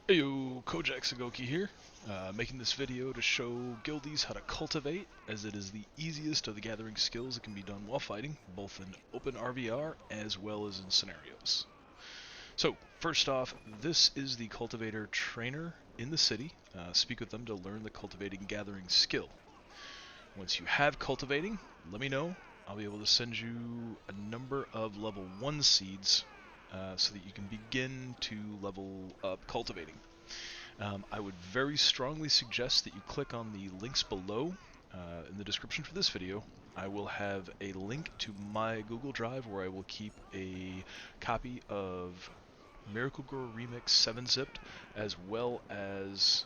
Heyo, Kojak Sagoki here, making this video to show guildies how to cultivate, as it is the easiest of the gathering skills that can be done while fighting, both in open RVR as well as in scenarios. So, first off, this is the cultivator trainer in the city. Speak with them to learn the cultivating gathering skill. Once you have cultivating, let me know. I'll be able to send you a number of level 1 seeds so that you can begin to level up cultivating. I would very strongly suggest that you click on the links below in the description for this video. I will have a link to my Google Drive where I will keep a copy of MiracleGrow Remix 7-zipped as well as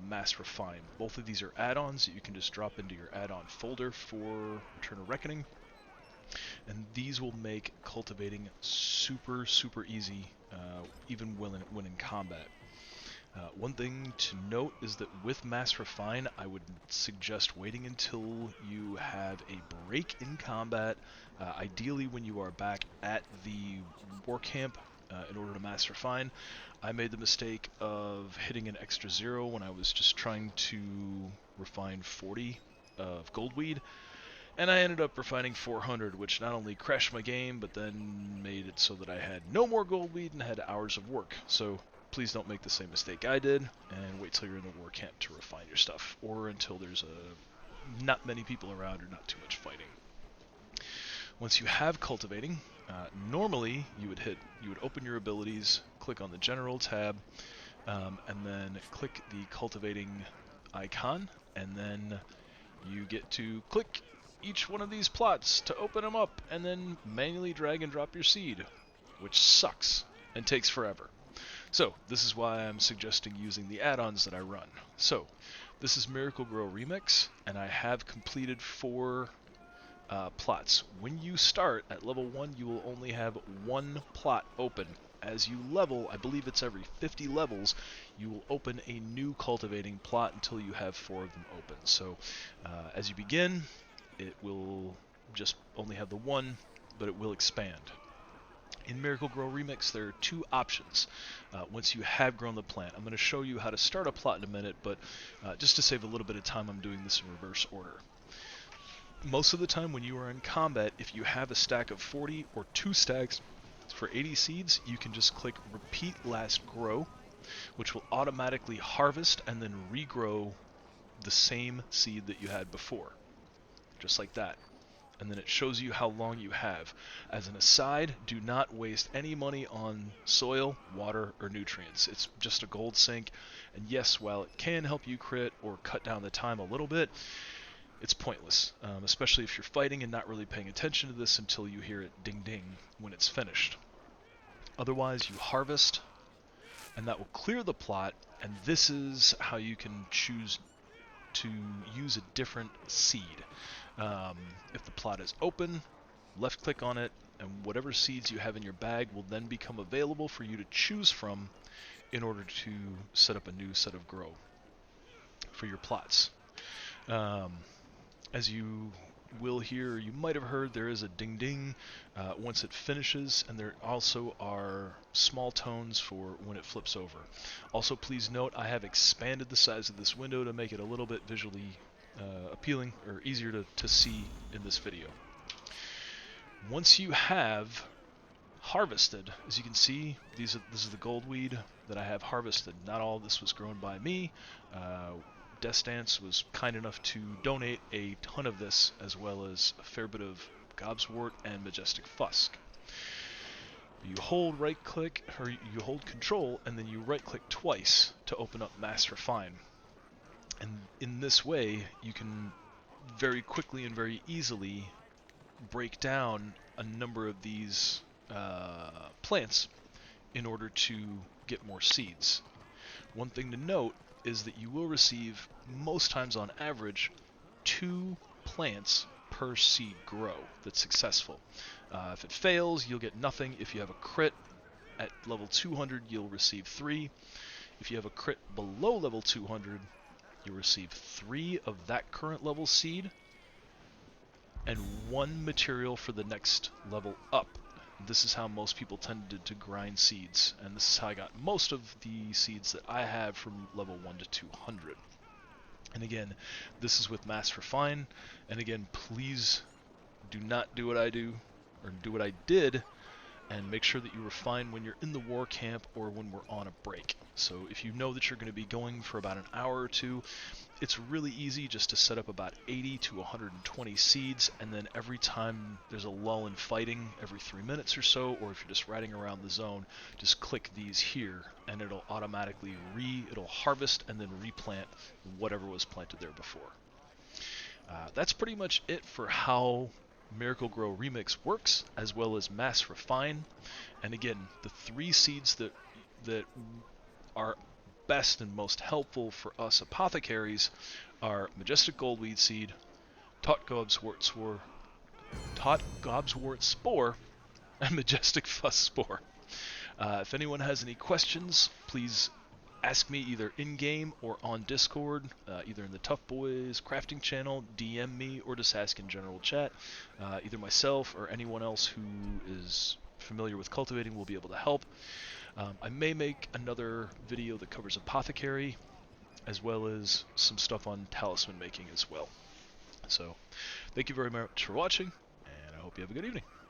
Mass Refine. Both of these are add-ons that you can just drop into your add-on folder for Retrun of Reckoning. And these will make cultivating super easy, even when in combat. One thing to note is that with Mass Refine, I would suggest waiting until you have a break in combat, ideally when you are back at the war camp, in order to Mass Refine. I made the mistake of hitting an extra 0 when I was just trying to refine 40 of goldweed. And I ended up refining 400, which not only crashed my game, but then made it so that I had no more goldweed and had hours of work. So please don't make the same mistake I did, and wait till you're in the war camp to refine your stuff, or until there's not many people around or not too much fighting. Once you have cultivating, normally you would open your abilities, click on the General tab, and then click the cultivating icon, and then you get to click each one of these plots to open them up, and then manually drag and drop your seed, which sucks and takes forever. So this is why I'm suggesting using the add-ons that I run. So this is MiracleGrow Remix, and I have completed 4 plots. When you start at level 1, you will only have 1 plot open. As you level, I believe it's every 50 levels, you will open a new cultivating plot until you have 4 of them open. So as you begin, it will just only have the 1, but it will expand. In MiracleGrow Remix, there are 2 options once you have grown the plant. I'm going to show you how to start a plot in a minute, but just to save a little bit of time, I'm doing this in reverse order. Most of the time when you are in combat, if you have a stack of 40 or 2 stacks for 80 seeds, you can just click Repeat Last Grow, which will automatically harvest and then regrow the same seed that you had before. Just like that. And then it shows you how long you have. As an aside, do not waste any money on soil, water, or nutrients. It's just a gold sink, and yes, while it can help you crit or cut down the time a little bit, it's pointless, especially if you're fighting and not really paying attention to this until you hear it ding ding when it's finished. Otherwise, you harvest, and that will clear the plot, and this is how you can choose to use a different seed. If the plot is open, left click on it, and whatever seeds you have in your bag will then become available for you to choose from in order to set up a new set of grow for your plots. As you will hear, you might have heard, there is a ding ding once it finishes, and there also are small tones for when it flips over. Also, please note, I have expanded the size of this window to make it a little bit visually appealing or easier to see in this video. Once you have harvested, as you can see, this is the goldweed that I have harvested. Not all of this was grown by me. Destance was kind enough to donate a ton of this, as well as a fair bit of gobswort and majestic fusk. You hold right click, or you hold control, and then you right click twice to open up Mass Refine. And in this way, you can very quickly and very easily break down a number of these plants in order to get more seeds. One thing to note is that you will receive, most times on average, 2 plants per seed grow that's successful. If it fails, you'll get nothing. If you have a crit at level 200, you'll receive 3. If you have a crit below level 200, you'll receive 3 of that current level seed, and 1 material for the next level up. this is how most people tended to grind seeds, and this is how I got most of the seeds that I have from level 1 to 200. And again, this is with Mass Refine, and again, please do not do what I do, or do what I did, and make sure that you refine when you're in the war camp or when we're on a break. So if you know that you're going to be going for about an hour or two, it's really easy just to set up about 80 to 120 seeds, and then every time there's a lull in fighting, every 3 minutes or so, or if you're just riding around the zone, just click these here, and it'll automatically it'll harvest and then replant whatever was planted there before. That's pretty much it for how MiracleGrow Remix works, as well as Mass Refine. And again, the 3 seeds that are best and most helpful for us apothecaries are Majestic Goldweed Seed, Taut Gobswort Spore, and Majestic Fuss Spore. If anyone has any questions, please ask me either in-game or on Discord, either in the Tough Boys crafting channel, DM me, or just ask in general chat. Either myself or anyone else who is familiar with cultivating will be able to help. I may make another video that covers apothecary, as well as some stuff on talisman making as well. So, thank you very much for watching, and I hope you have a good evening.